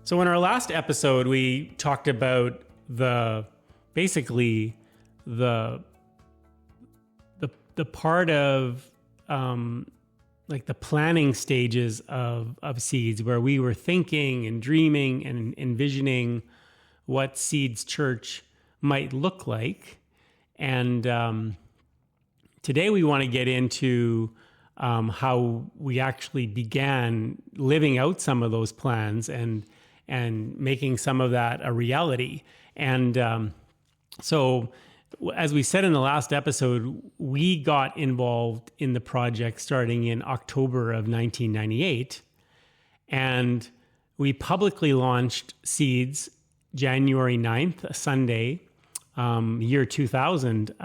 So in our last episode, we talked about basically the part of like the planning stages of Seeds, where we were thinking and dreaming and envisioning what Seeds Church might look like. And today we want to get into how we actually began living out some of those plans and making some of that a reality. And so as we said in the last episode, we got involved in the project starting in October of 1998. And we publicly launched Seeds January 9th, a Sunday, year 2000.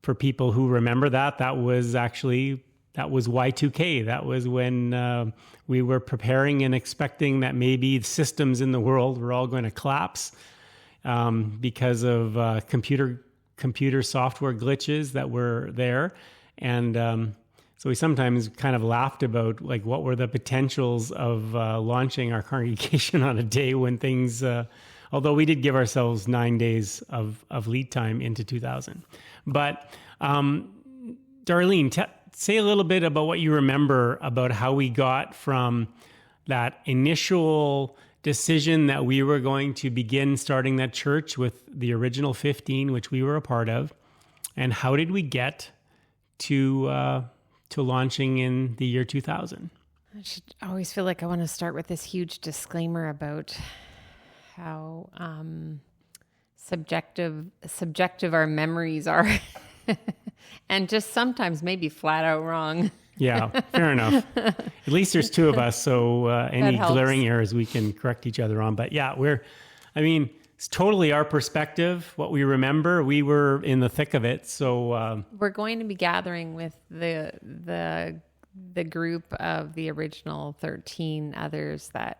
For people who remember that was Y2K. That was when we were preparing and expecting that maybe the systems in the world were all going to collapse because of computer software glitches that were there. And so we sometimes kind of laughed about like what were the potentials of launching our congregation on a day when things, although we did give ourselves 9 days of lead time into 2000. But Darlene, say a little bit about what you remember about how we got from that initial decision that we were going to begin starting that church with the original 15, which we were a part of, and how did we get to launching in the year 2000? I should always feel like I want to start with this huge disclaimer about how subjective our memories are. And just sometimes maybe flat out wrong. Yeah, fair enough. At least there's two of us, so any glaring errors we can correct each other on. But yeah, it's totally our perspective, what we remember. We were in the thick of it, so... We're going to be gathering with the group of the original 13 others that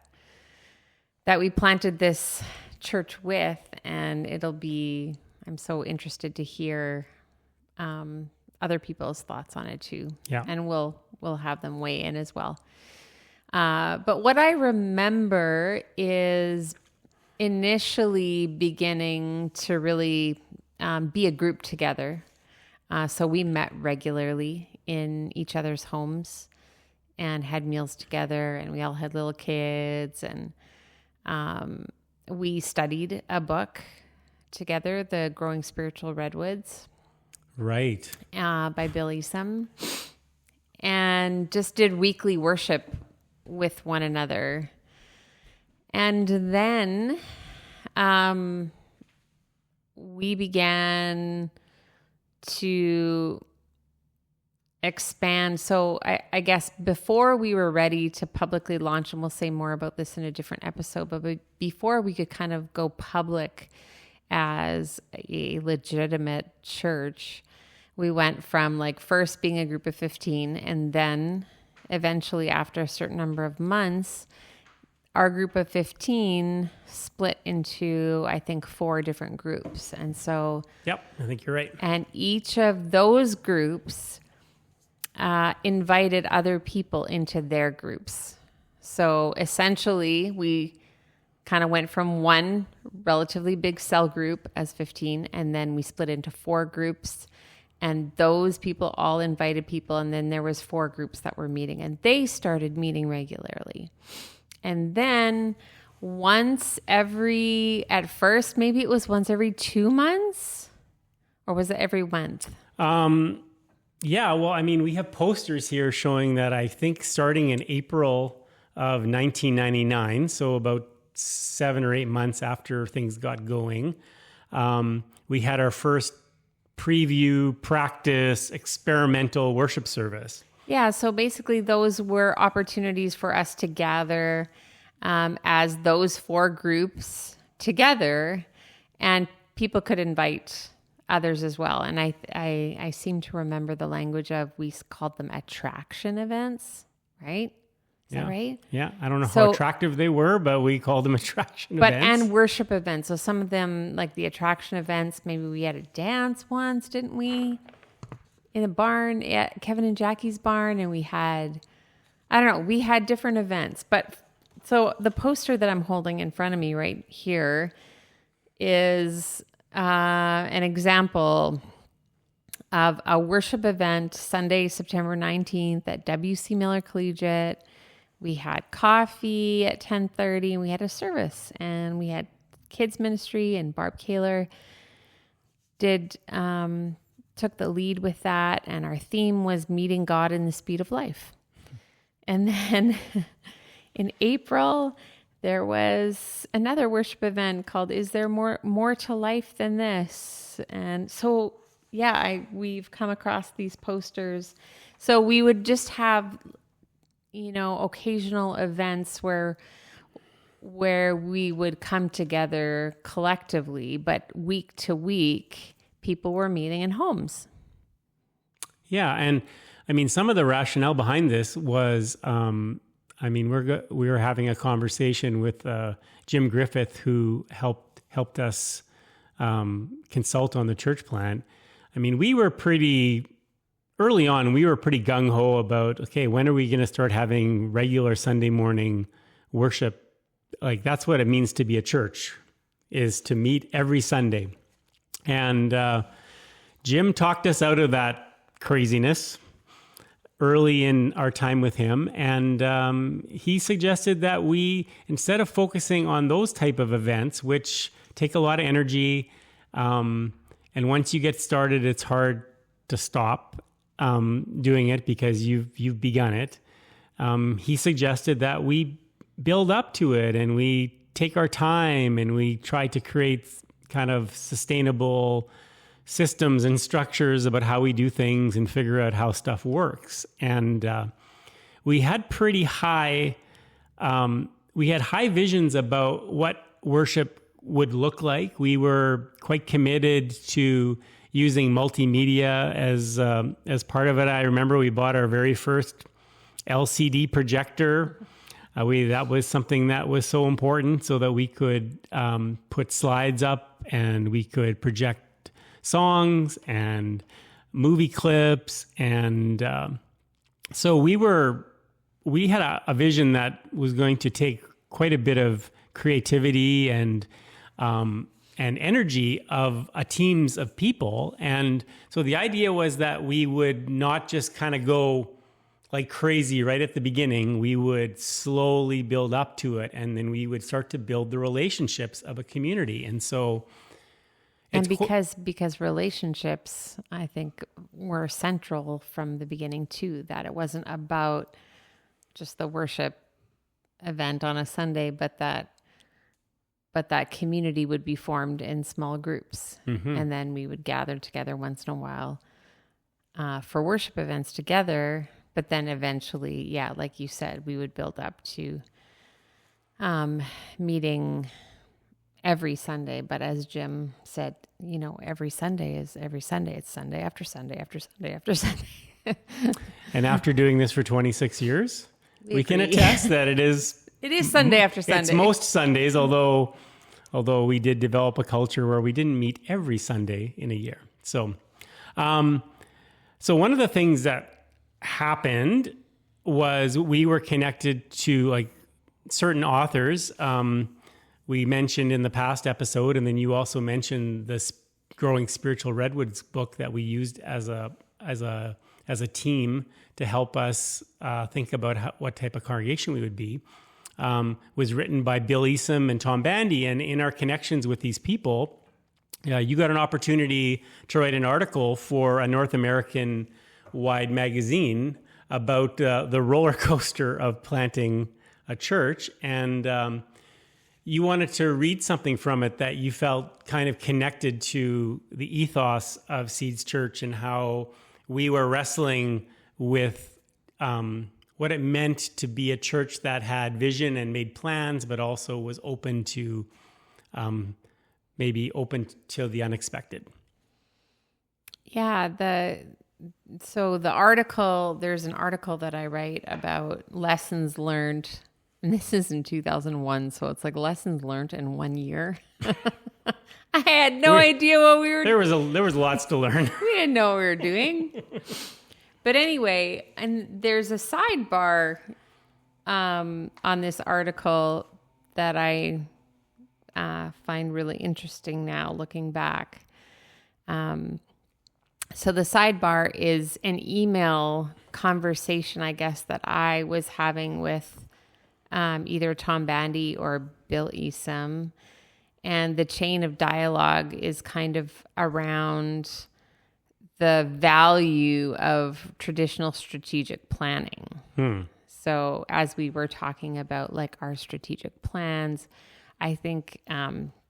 we planted this church with, and I'm so interested to hear other people's thoughts on it too. Yeah. And we'll have them weigh in as well. But what I remember is initially beginning to really be a group together. So we met regularly in each other's homes and had meals together, and we all had little kids, and we studied a book together, The Growing Spiritual Redwoods. Right. By Bill Easom, and just did weekly worship with one another. And then we began to expand. So I guess before we were ready to publicly launch, and we'll say more about this in a different episode, but before we could kind of go public as a legitimate church, we went from like first being a group of 15, and then eventually after a certain number of months, our group of 15 split into, I think, 4 different groups. And so... Yep, I think you're right. And each of those groups invited other people into their groups. So essentially, we kind of went from one relatively big cell group as 15, and then we split into 4 groups, and those people all invited people, and then there was 4 groups that were meeting, and they started meeting regularly. And then at first, maybe it was once every 2 months, or was it every month? Yeah, well, we have posters here showing that I think starting in April of 1999, so about 7 or 8 months after things got going, we had our first preview, practice, experimental worship service. Yeah, so basically those were opportunities for us to gather as those 4 groups together, and people could invite others as well. And I seem to remember the language of, we called them attraction events, right? Is that right? Yeah. I don't know how attractive they were, but we called them attraction events. And worship events. So some of them, like the attraction events, maybe we had a dance once, didn't we? In a barn, at Kevin and Jackie's barn. And we had, I don't know, we had different events. But So the poster that I'm holding in front of me right here is an example of a worship event Sunday, September 19th at W.C. Miller Collegiate. We had coffee at 10:30 and we had a service, and we had kids ministry, and Barb Kaler took the lead with that. And our theme was meeting God in the speed of life. And then in April, there was another worship event called "Is There More to Life Than This?" And so, we've come across these posters. So we would just have, occasional events where we would come together collectively, but week to week, people were meeting in homes. Yeah, and I mean, some of the rationale behind this was, we were having a conversation with Jim Griffith, who helped us consult on the church plan. I mean, we were pretty gung-ho about, okay, when are we going to start having regular Sunday morning worship? Like, that's what it means to be a church, is to meet every Sunday. And Jim talked us out of that craziness early in our time with him. And he suggested that we, instead of focusing on those type of events, which take a lot of energy, and once you get started, it's hard to stop doing it because you've begun it. He suggested that we build up to it and we take our time and we try to create kind of sustainable systems and structures about how we do things and figure out how stuff works. And we had high visions about what worship would look like. We were quite committed to using multimedia as part of it. I remember we bought our very first LCD projector. That was something that was so important, so that we could put slides up and we could project songs and movie clips. And so we had a vision that was going to take quite a bit of creativity and energy of teams of people. And so the idea was that we would not just kind of go like crazy right at the beginning. We would slowly build up to it, and then we would start to build the relationships of a community. And so, because relationships, I think, were central from the beginning too, that it wasn't about just the worship event on a Sunday, but that community would be formed in small groups. Mm-hmm. And then we would gather together once in a while for worship events together. But then eventually, like you said, we would build up to meeting every Sunday. But as Jim said, every Sunday is every Sunday. It's Sunday after Sunday after Sunday after Sunday. And after doing this for 26 years, we can attest that it is Sunday after Sunday. It's most Sundays, although we did develop a culture where we didn't meet every Sunday in a year. So one of the things that happened was we were connected to like certain authors. We mentioned in the past episode, and then you also mentioned this Growing Spiritual Redwoods book that we used as a team to help us think about what type of congregation we would be. Was written by Bill Easom and Tom Bandy. And in our connections with these people, you got an opportunity to write an article for a North American-wide magazine about the roller coaster of planting a church. And you wanted to read something from it that you felt kind of connected to the ethos of Seeds Church and how we were wrestling with what it meant to be a church that had vision and made plans, but also was open to maybe open to the unexpected. Yeah, so the article, there's an article that I write about lessons learned, and this is in 2001, so it's like lessons learned in 1 year. I had no idea what we were doing. There was lots to learn. We didn't know what we were doing. But anyway, and there's a sidebar on this article that I find really interesting now, looking back. So the sidebar is an email conversation, I guess, that I was having with either Tom Bandy or Bill Esom. And the chain of dialogue is kind of around the value of traditional strategic planning. So as we were talking about like our strategic plans, I think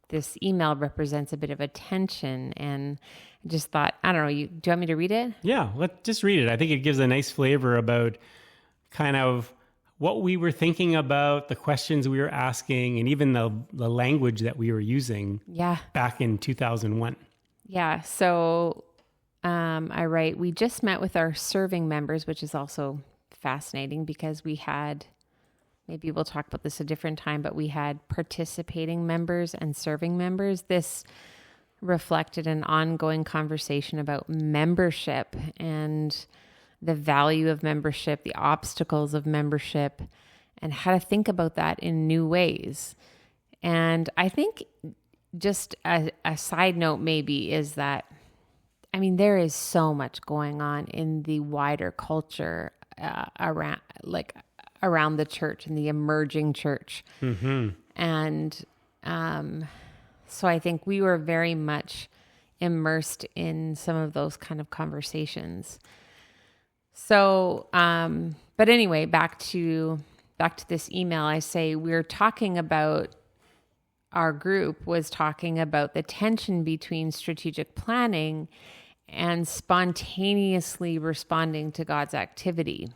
this email represents a bit of a tension, and I just thought, I don't know, do you want me to read it? Yeah, let's just read it. I think it gives a nice flavor about kind of what we were thinking about, the questions we were asking, and even the language that we were using back in 2001. Yeah, so I write, we just met with our serving members, which is also fascinating because we had, maybe we'll talk about this a different time, but we had participating members and serving members. This reflected an ongoing conversation about membership and the value of membership, the obstacles of membership, and how to think about that in new ways. And I think just a side note maybe is that, I mean, there is so much going on in the wider culture around the church and the emerging church. And so I think we were very much immersed in some of those kind of conversations. So, but anyway, back to this email, I say we're talking about, our group was talking about the tension between strategic planning and spontaneously responding to God's activity.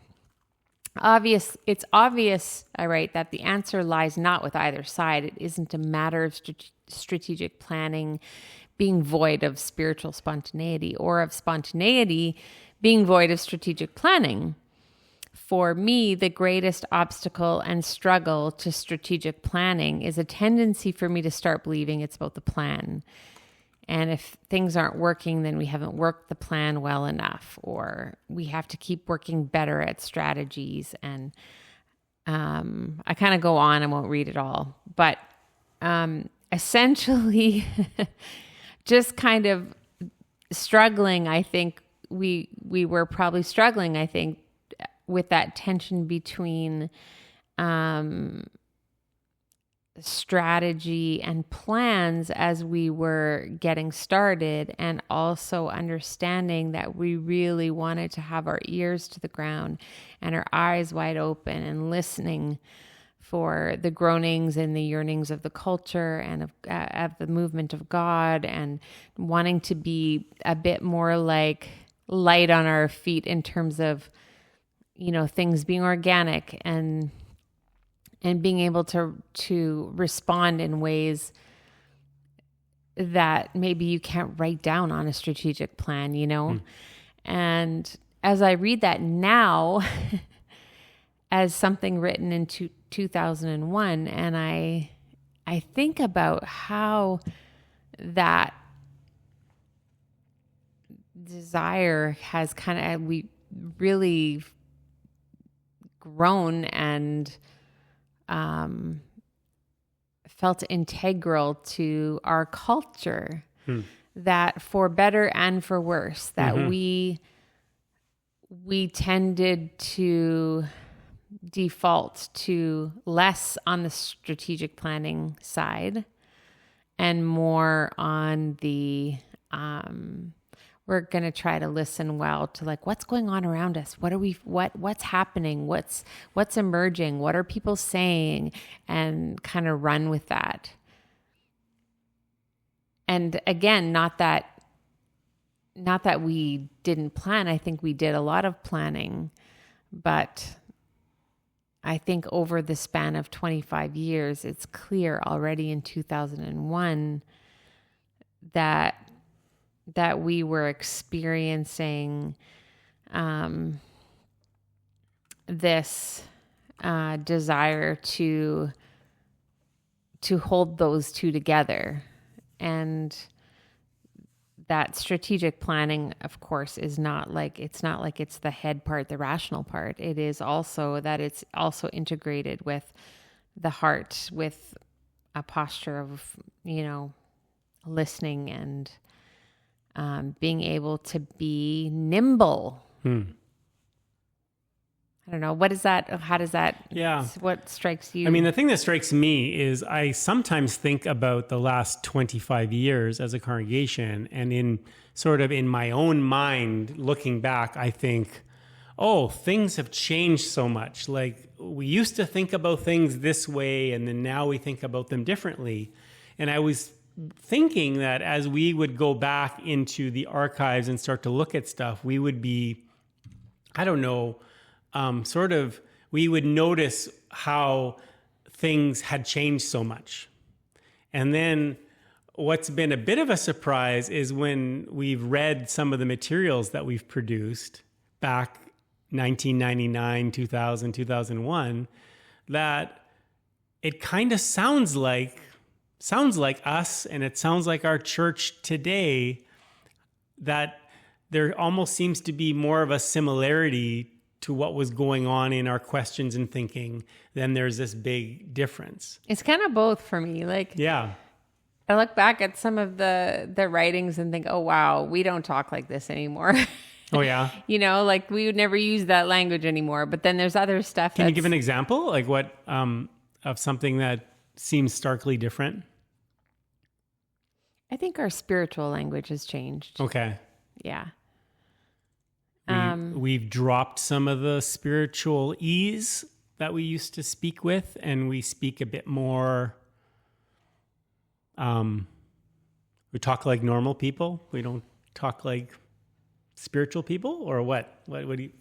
It's obvious, I write, that the answer lies not with either side. It isn't a matter of strategic planning being void of spiritual spontaneity, or of spontaneity being void of strategic planning. For me, the greatest obstacle and struggle to strategic planning is a tendency for me to start believing it's about the plan. And if things aren't working, then we haven't worked the plan well enough, or we have to keep working better at strategies. And I kind of go on, I won't read it all, but essentially just kind of struggling, I think we were probably struggling, I think, with that tension between strategy and plans as we were getting started, and also understanding that we really wanted to have our ears to the ground and our eyes wide open and listening for the groanings and the yearnings of the culture and of the movement of God, and wanting to be a bit more like light on our feet in terms of, you know, things being organic and being able to respond in ways that maybe you can't write down on a strategic plan, you know? And as I read that now as something written in 2001, and I think about how that desire has we really grown and felt integral to our culture, that for better and for worse, that we tended to default to less on the strategic planning side and more on the we're going to try to listen well to like what's going on around us. What's happening? What's emerging? What are people saying? And kind of run with that. And again, not that we didn't plan. I think we did a lot of planning, but I think over the span of 25 years, it's clear already in 2001 that we were experiencing this desire to hold those two together. And that strategic planning, of course, is not like it's the head part, the rational part. It is also that it's also integrated with the heart, with a posture of, listening and being able to be nimble. I don't know. What is that? How does that? Yeah. What strikes you? I mean, the thing that strikes me is I sometimes think about the last 25 years as a congregation, and in my own mind, looking back, I think, oh, things have changed so much. Like, we used to think about things this way, and then now we think about them differently. And I was thinking that as we would go back into the archives and start to look at stuff, we would be, I don't know, we would notice how things had changed so much. And then what's been a bit of a surprise is when we've read some of the materials that we've produced back 1999, 2000, 2001, that it kind of sounds like us, and it sounds like our church today, that there almost seems to be more of a similarity to what was going on in our questions and thinking, then there's this big difference. It's kind of both for me. Like, yeah, I look back at some of the writings and think, oh, wow, we don't talk like this anymore. Oh, yeah. Like we would never use that language anymore. But then there's other stuff. Can you give an example? Like what, of something that seems starkly different? I think our spiritual language has changed. Okay. Yeah. We've dropped some of the spiritual ease that we used to speak with, and we speak a bit more. We talk like normal people. We don't talk like spiritual people, or what? What do you?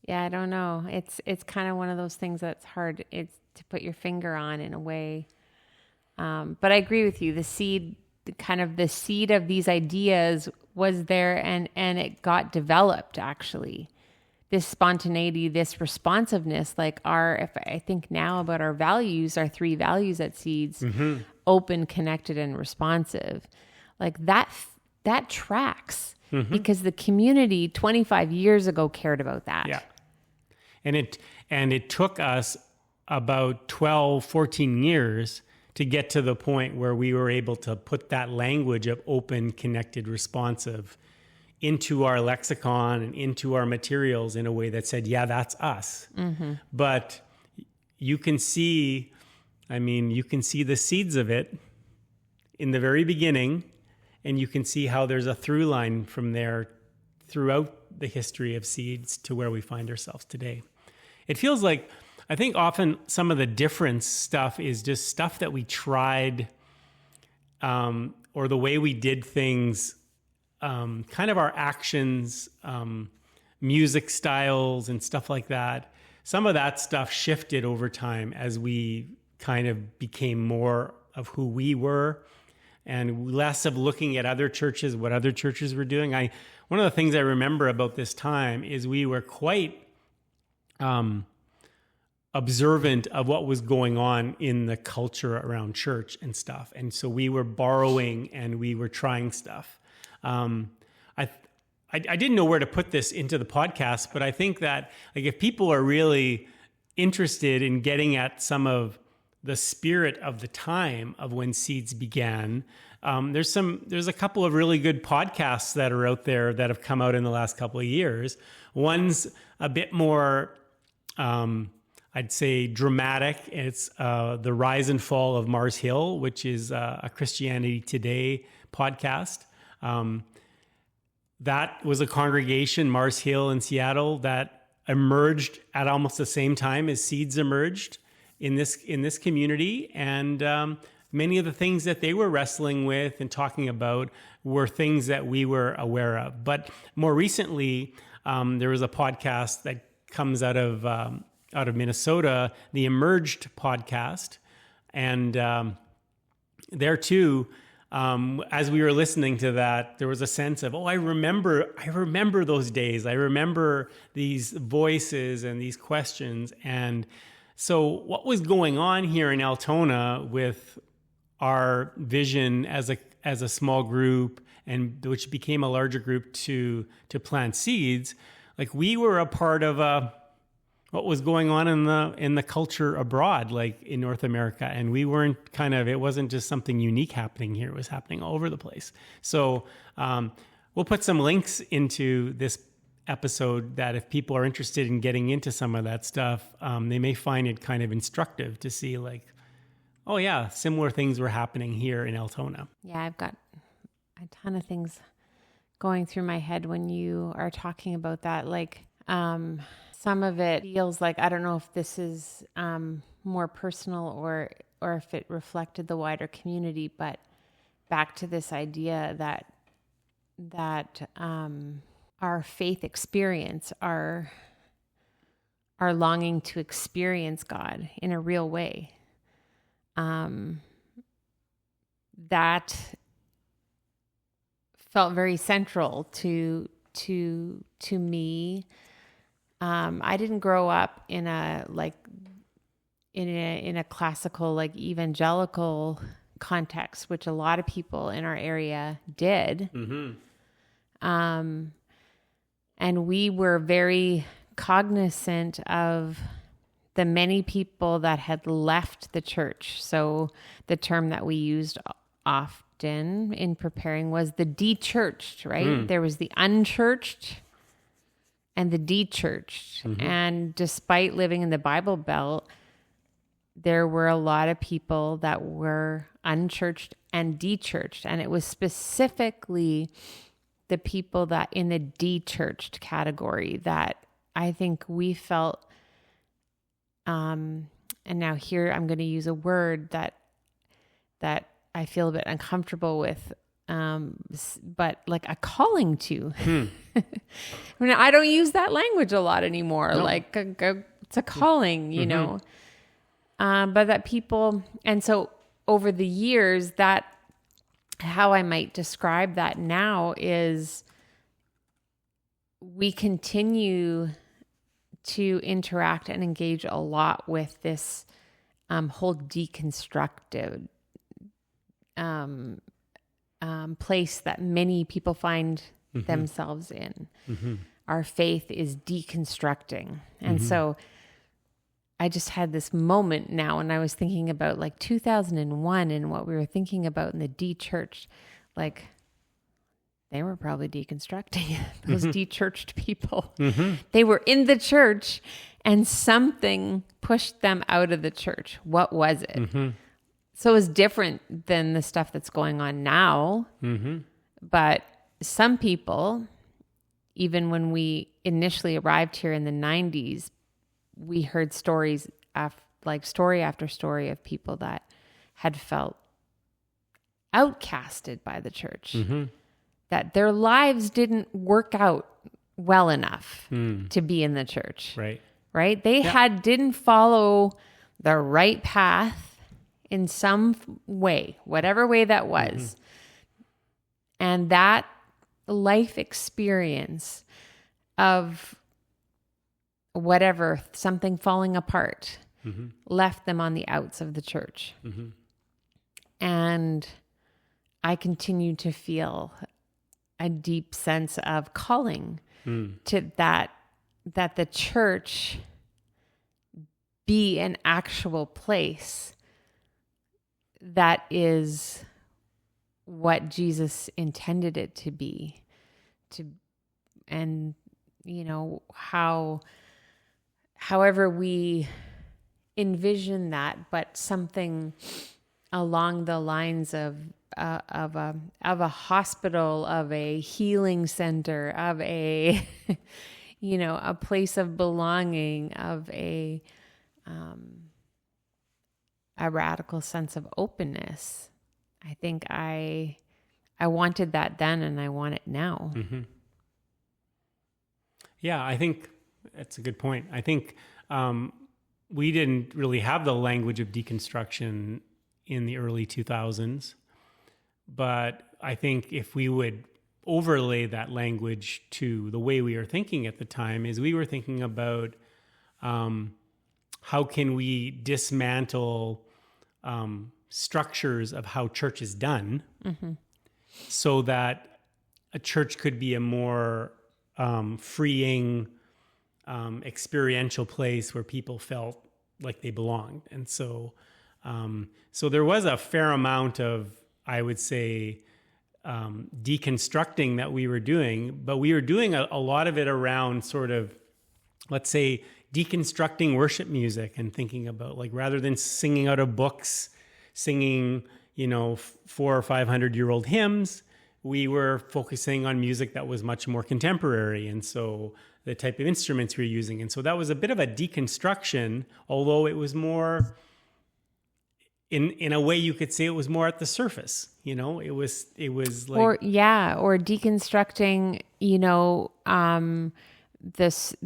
Yeah, I don't know. It's kind of one of those things that's hard. It's to put your finger on in a way. But I agree with you. The seed of these ideas was there, and it got developed, actually. This spontaneity, this responsiveness, like if I think now about our values, our 3 values at Seeds, open, connected, and responsive, like that tracks because the community 25 years ago cared about that. Yeah. And it took us about 12, 14 years to get to the point where we were able to put that language of open, connected, responsive into our lexicon and into our materials in a way that said, yeah, that's us. But you can see the seeds of it in the very beginning, and you can see how there's a through line from there throughout the history of Seeds to where we find ourselves today. It feels like, I think often some of the difference stuff is just stuff that we tried, or the way we did things, kind of our actions, music styles and stuff like that. Some of that stuff shifted over time as we kind of became more of who we were and less of looking at other churches, what other churches were doing. One of the things I remember about this time is we were quite observant of what was going on in the culture around church and stuff. And so we were borrowing and we were trying stuff. I didn't know where to put this into the podcast, but I think that like if people are really interested in getting at some of the spirit of the time of when Seeds began, there's a couple of really good podcasts that are out there that have come out in the last couple of years. One's a bit more, I'd say, dramatic. It's The Rise and Fall of Mars Hill, which is a Christianity Today podcast. That was a congregation, Mars Hill in Seattle, that emerged at almost the same time as Seeds emerged in this community. And many of the things that they were wrestling with and talking about were things that we were aware of. But more recently, there was a podcast that comes out of Minnesota, the Emerged podcast. And there too, as we were listening to that, there was a sense of, I remember those days. I remember these voices and these questions. And so what was going on here in Altona with our vision as a small group and which became a larger group to plant seeds, like we were a part of what was going on in the culture abroad, like in North America. And we weren't it wasn't just something unique happening here. It was happening all over the place. So we'll put some links into this episode that if people are interested in getting into some of that stuff, they may find it kind of instructive to see like, oh yeah, similar things were happening here in Altona. Yeah, I've got a ton of things going through my head when you are talking about that. Like, some of it feels like, I don't know if this is more personal or if it reflected the wider community, but back to this idea that our faith experience, our longing to experience God in a real way, that felt very central to me. I didn't grow up in a classical, like evangelical context, which a lot of people in our area did. And we were very cognizant of the many people that had left the church. So the term that we used often in preparing was the de-churched, right? There was the unchurched and the de-churched. And despite living in the Bible Belt, there were a lot of people that were unchurched and de-churched. And it was specifically the people that in the de-churched category that I think we felt, and now here I'm going to use a word that I feel a bit uncomfortable with, but like a calling to. I mean, I don't use that language a lot anymore. No. Like it's a calling, you know, but that people, and so over the years, that how I might describe that now is we continue to interact and engage a lot with this whole deconstructed place that many people find themselves in. Our faith is deconstructing. And so I just had this moment now, and I was thinking about like 2001 and what we were thinking about in the de-church. Like, they were probably deconstructing, those de-churched people. They were in the church and something pushed them out of the church. What was it? So it was different than the stuff that's going on now. But some people, even when we initially arrived here in the 90s, we heard stories, like story after story of people that had felt outcasted by the church, that their lives didn't work out well enough to be in the church. Right? They didn't follow the right path in some way, whatever way that was. And that life experience of whatever, something falling apart, left them on the outs of the church. And I continue to feel a deep sense of calling to that the church be an actual place that is what Jesus intended it to be, and you know, however we envision that, but something along the lines of a hospital, of a healing center, of a you know, a place of belonging, of a radical sense of openness. I think I wanted that then, and I want it now. Yeah, I think that's a good point. I think we didn't really have the language of deconstruction in the early 2000s, but I think if we would overlay that language to the way we were thinking at the time, is we were thinking about how can we dismantle structures of how church is done so that a church could be a more freeing, experiential place where people felt like they belonged. And so there was a fair amount of, I would say, deconstructing that we were doing, but we were doing a lot of it around sort of, let's say, deconstructing worship music and thinking about, like, rather than singing out of books, singing, 400 or 500-year-old hymns, we were focusing on music that was much more contemporary. And so the type of instruments we were using. And so that was a bit of a deconstruction, although it was more, in a way you could say it was more at the surface, it was like, or deconstructing,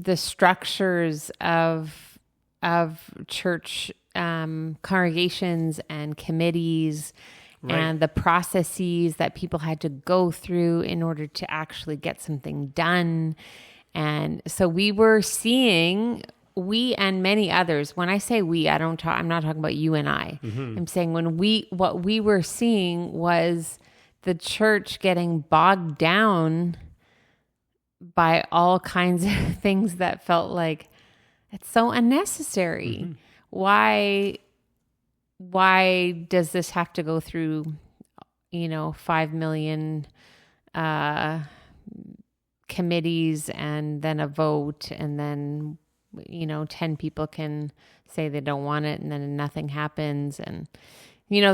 the structures of church congregations and committees, right, and the processes that people had to go through in order to actually get something done. And so we were seeing, we and many others, when I say we, I'm not talking about you and I. Mm-hmm. I'm saying what we were seeing was the church getting bogged down by all kinds of things that felt like it's so unnecessary. Mm-hmm. Why does this have to go through, 5 million committees and then a vote, and then 10 people can say they don't want it, and then nothing happens. And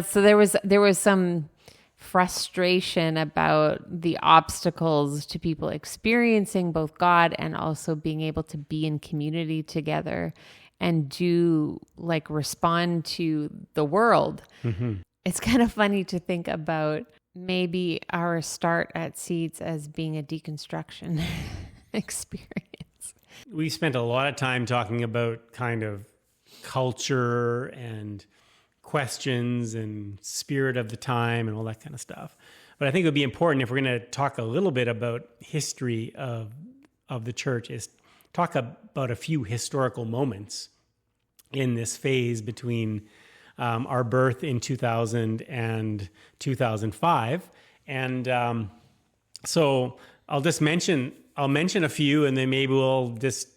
so there was some frustration about the obstacles to people experiencing both God and also being able to be in community together and respond to the world. Mm-hmm. It's kind of funny to think about maybe our start at Seeds as being a deconstruction experience. We spent a lot of time talking about kind of culture and questions and spirit of the time and all that kind of stuff. But I think it would be important, if we're going to talk a little bit about history of the church, is talk about a few historical moments in this phase between our birth in 2000 and 2005. And so I'll mention a few, and then maybe we'll just,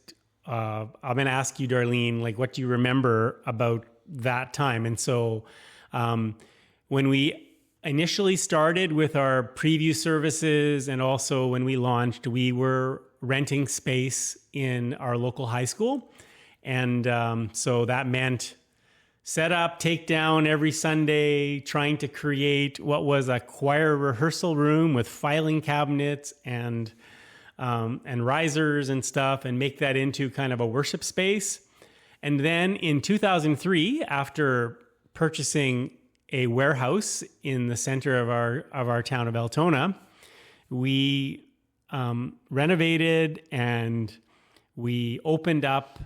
I'm going to ask you, Darlene, like, what do you remember about that time? And so when we initially started with our preview services, and also when we launched, we were renting space in our local high school. And so that meant set up, take down every Sunday, trying to create what was a choir rehearsal room with filing cabinets and risers and stuff, and make that into kind of a worship space. And then in 2003, after purchasing a warehouse in the center of our town of Altona, we renovated, and we opened up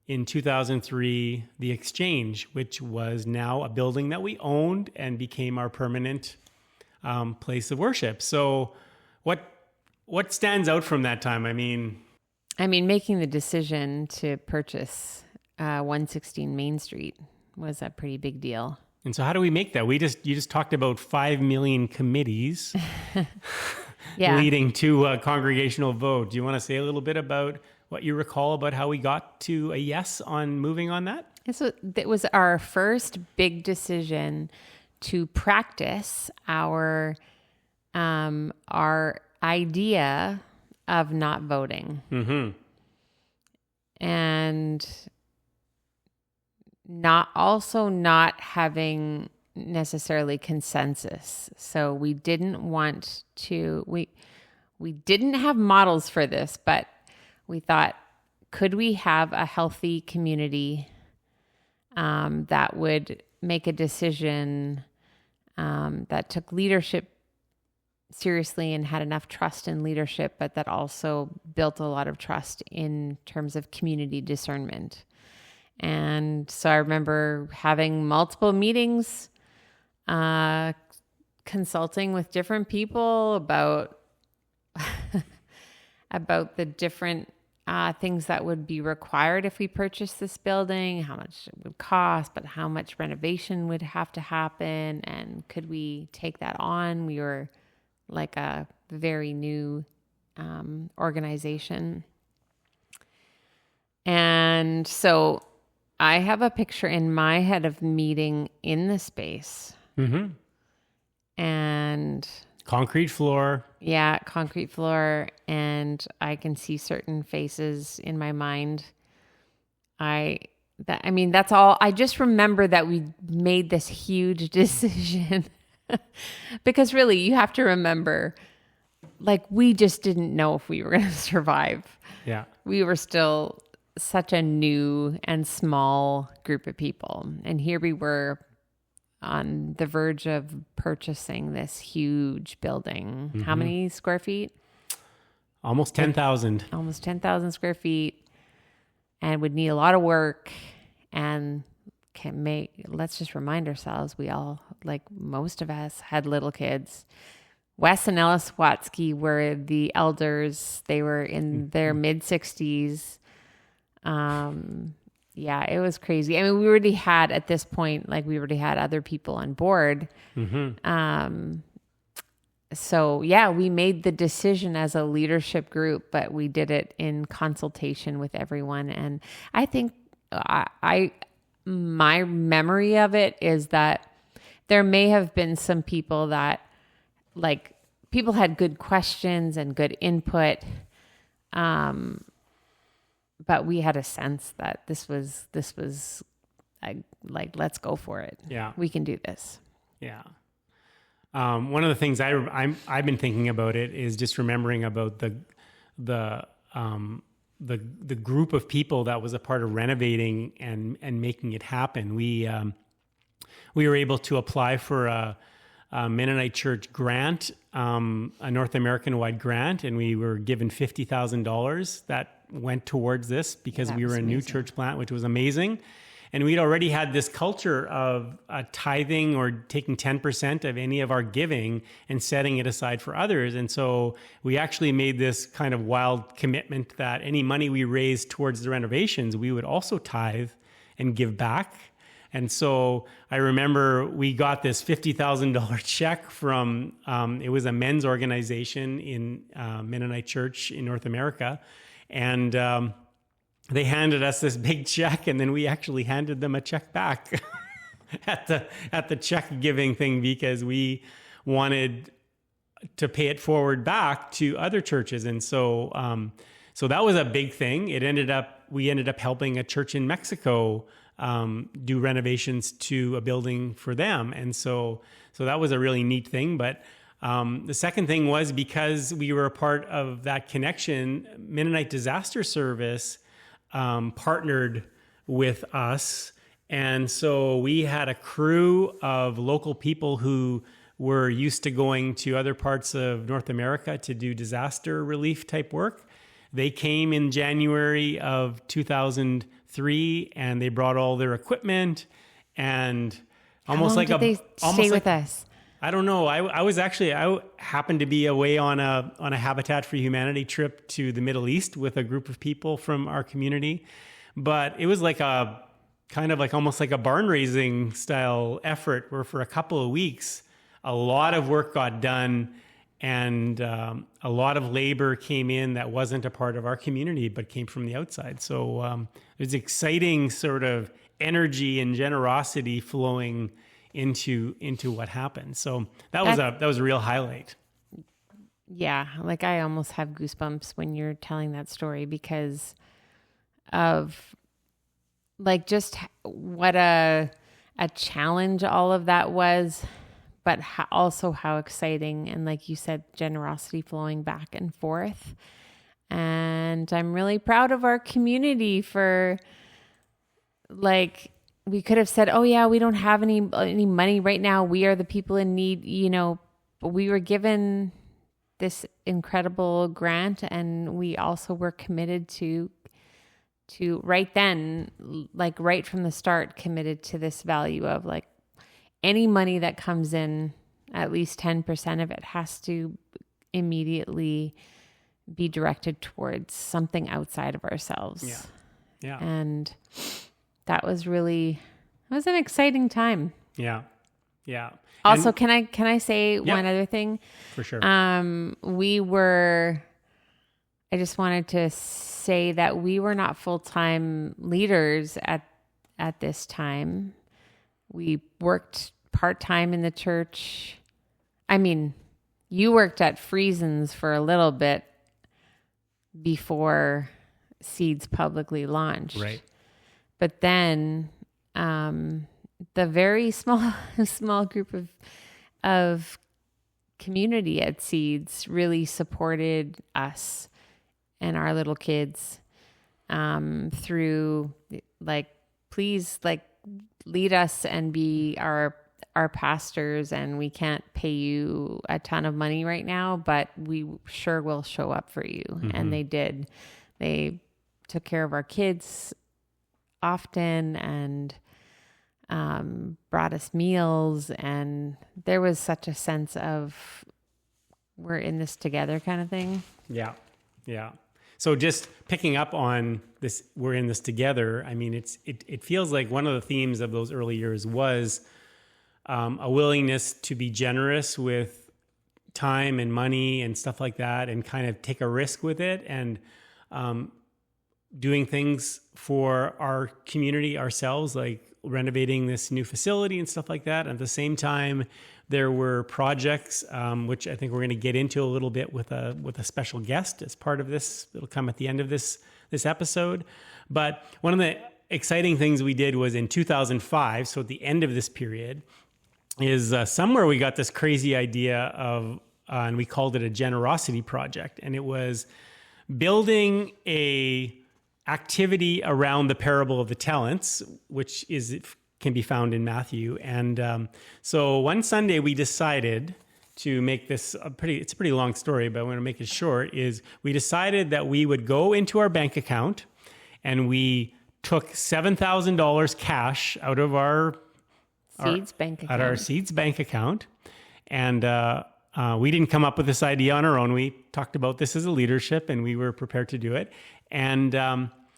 in 2003 the Exchange, which was now a building that we owned and became our permanent place of worship. So what stands out from that time? I mean, making the decision to purchase 116 Main Street was a pretty big deal. And so how do we make that? You just talked about 5 million committees yeah, leading to a congregational vote. Do you want to say a little bit about what you recall about how we got to a yes on moving on that? So that was our first big decision to practice our idea of not voting. Mm-hmm. And not having necessarily consensus. So we didn't want to, we didn't have models for this, but we thought, could we have a healthy community that would make a decision that took leadership seriously and had enough trust in leadership, but that also built a lot of trust in terms of community discernment. And so I remember having multiple meetings, consulting with different people about the different things that would be required if we purchased this building, how much it would cost, but how much renovation would have to happen, and could we take that on? We were like a very new organization. And so I have a picture in my head of meeting in the space. Mm-hmm. And concrete floor. Yeah, concrete floor. And I can see certain faces in my mind. That's all. I just remember that we made this huge decision because really you have to remember, like, we just didn't know if we were going to survive. Yeah. We were still such a new and small group of people. And here we were on the verge of purchasing this huge building. Mm-hmm. How many square feet? Almost 10,000. Almost 10,000 square feet. And would need a lot of work, and let's just remind ourselves, we all, like most of us, had little kids. Wes and Ellis Watsky were the elders. They were in their mid-60s. Yeah, it was crazy. I mean, we already had, at this point, other people on board. Mm-hmm. So yeah, we made the decision as a leadership group, but we did it in consultation with everyone. And I think my memory of it is that there may have been some people that, like, people had good questions and good input. But we had a sense that this was like, let's go for it. Yeah. We can do this. Yeah. One of the things I've been thinking about it is just remembering about the group of people that was a part of renovating and making it happen. We were able to apply for a Mennonite church grant, a North American wide grant, and we were given $50,000 that went towards this because we were a new church plant, which was amazing. And we'd already had this culture of tithing or taking 10% of any of our giving and setting it aside for others. And so we actually made this kind of wild commitment that any money we raised towards the renovations, we would also tithe and give back. And so I remember we got this $50,000 check from, it was a men's organization in Mennonite Church in North America. And they handed us this big check, and then we actually handed them a check back at the check giving thing because we wanted to pay it forward back to other churches. And so so that was a big thing. We ended up helping a church in Mexico do renovations to a building for them. And so that was a really neat thing. But the second thing was, because we were a part of that connection, Mennonite Disaster Service partnered with us. And so we had a crew of local people who were used to going to other parts of North America to do disaster relief type work. They came in January of 2003, and they brought all their equipment, and almost like they stay with us? I don't know. I happened to be away on a Habitat for Humanity trip to the Middle East with a group of people from our community, but it was like a kind of like almost like a barn raising style effort where for a couple of weeks, a lot of work got done, and a lot of labor came in that wasn't a part of our community, but came from the outside. So there's exciting sort of energy and generosity flowing into what happened. So that was a real highlight. Yeah, like I almost have goosebumps when you're telling that story because of like just what a challenge all of that was, but also how exciting, and like you said, generosity flowing back and forth. And I'm really proud of our community for, like, we could have said, oh yeah, we don't have any money right now. We are the people in need, but we were given this incredible grant, and we also were committed to right then, like right from the start, committed to this value of like any money that comes in, at least 10% of it has to immediately be directed towards something outside of ourselves. Yeah. And that was an exciting time. Yeah. Yeah. Also, can I say one other thing? For sure. I just wanted to say that we were not full-time leaders at this time. We worked part-time in the church. I mean, you worked at Friesen's for a little bit before Seeds publicly launched. Right. But then the very small group of community at Seeds really supported us and our little kids through please lead us and be our pastors, and we can't pay you a ton of money right now, but we sure will show up for you. Mm-hmm. And they did. They took care of our kids often and brought us meals, and there was such a sense of we're in this together kind of thing. Yeah. So just picking up on this, we're in this together. I mean, it feels like one of the themes of those early years was a willingness to be generous with time and money and stuff like that, and kind of take a risk with it, and doing things for our community ourselves, like renovating this new facility and stuff like that. At the same time, there were projects, which I think we're going to get into a little bit with a special guest as part of this. It'll come at the end of this episode. But one of the exciting things we did was in 2005, so at the end of this period, is somewhere we got this crazy idea of, and we called it a generosity project. And it was building a activity around the parable of the talents, which can be found in Matthew. And so one Sunday we decided to make this it's a pretty long story, but I want to make it short, is we decided that we would go into our bank account, and we took $7,000 cash out of our Seeds bank account. And we didn't come up with this idea on our own. We talked about this as a leadership, and we were prepared to do it. And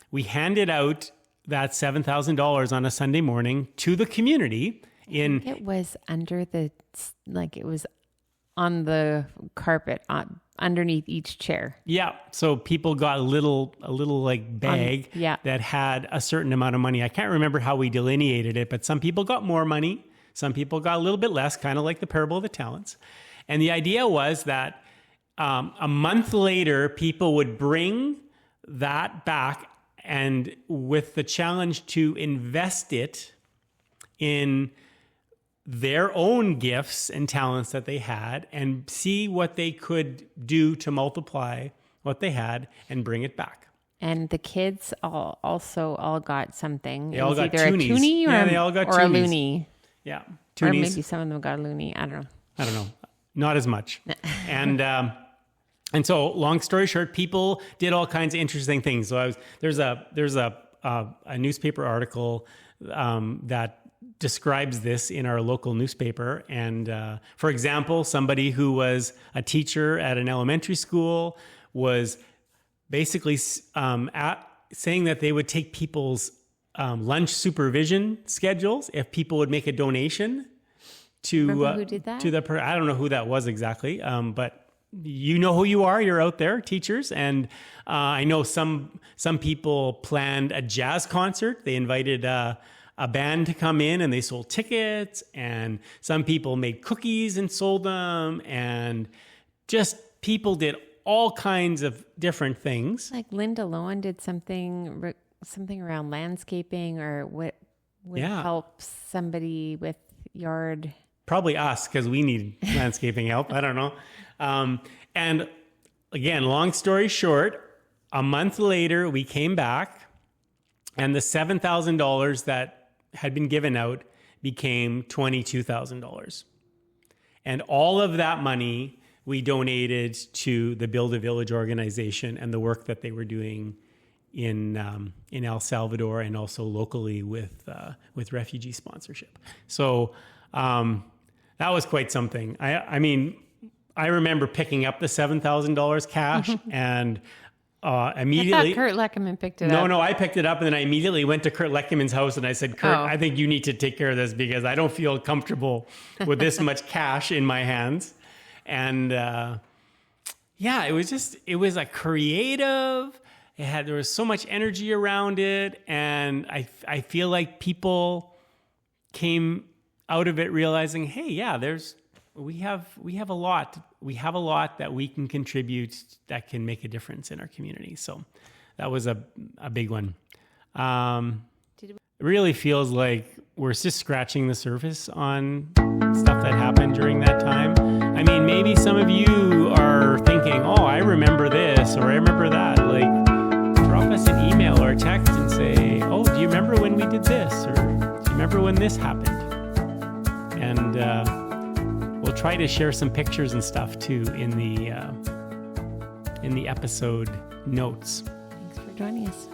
we handed out that $7,000 on a Sunday morning to the community. It was it was on the carpet underneath each chair. Yeah. So people got a little like bag that had a certain amount of money. I can't remember how we delineated it, but some people got more money. Some people got a little bit less, kind of like the parable of the talents. And the idea was that a month later, people would bring that back, and with the challenge to invest it in their own gifts and talents that they had, and see what they could do to multiply what they had and bring it back. And the kids all got something. They all got either toonies. A toonie or, they all got or toonies. A loony. Yeah. Toonies. Or maybe some of them got a loony. I don't know. Not as much. And so, long story short, people did all kinds of interesting things. So there's a newspaper article that describes this in our local newspaper. And for example, somebody who was a teacher at an elementary school was basically saying that they would take people's lunch supervision schedules if people would make a donation to. Remember who did that? I don't know who that was exactly, but you know who you are. You're out there, teachers. And I know some people planned a jazz concert. They invited a band to come in, and they sold tickets. And some people made cookies and sold them. And just people did all kinds of different things. Like Linda Lohan did something around landscaping, or would help somebody with yard. Probably us, because we need landscaping help. I don't know. And again, long story short, a month later, we came back, and the $7,000 that had been given out became $22,000. And all of that money we donated to the Build a Village organization and the work that they were doing in El Salvador, and also locally with refugee sponsorship. So that was quite something. I mean, I remember picking up the $7,000 cash and immediately. Kurt Leckerman picked it No, up. no, I picked it up, and then I immediately went to Kurt Leckerman's house, and I said, Kurt, Oh. I think you need to take care of this because I don't feel comfortable with this much cash in my hands. And yeah, it was a creative. There was so much energy around it, and I feel like people came out of it realizing, hey, yeah, we have a lot that we can contribute that can make a difference in our community. So that was a big one. It really feels like we're just scratching the surface on stuff that happened during that time. I mean, maybe some of you are thinking, oh, I remember this or I remember that. Like, drop us an email or a text and say, oh, do you remember when we did this? Or do you remember when this happened? And we'll try to share some pictures and stuff too in the episode notes. Thanks for joining us.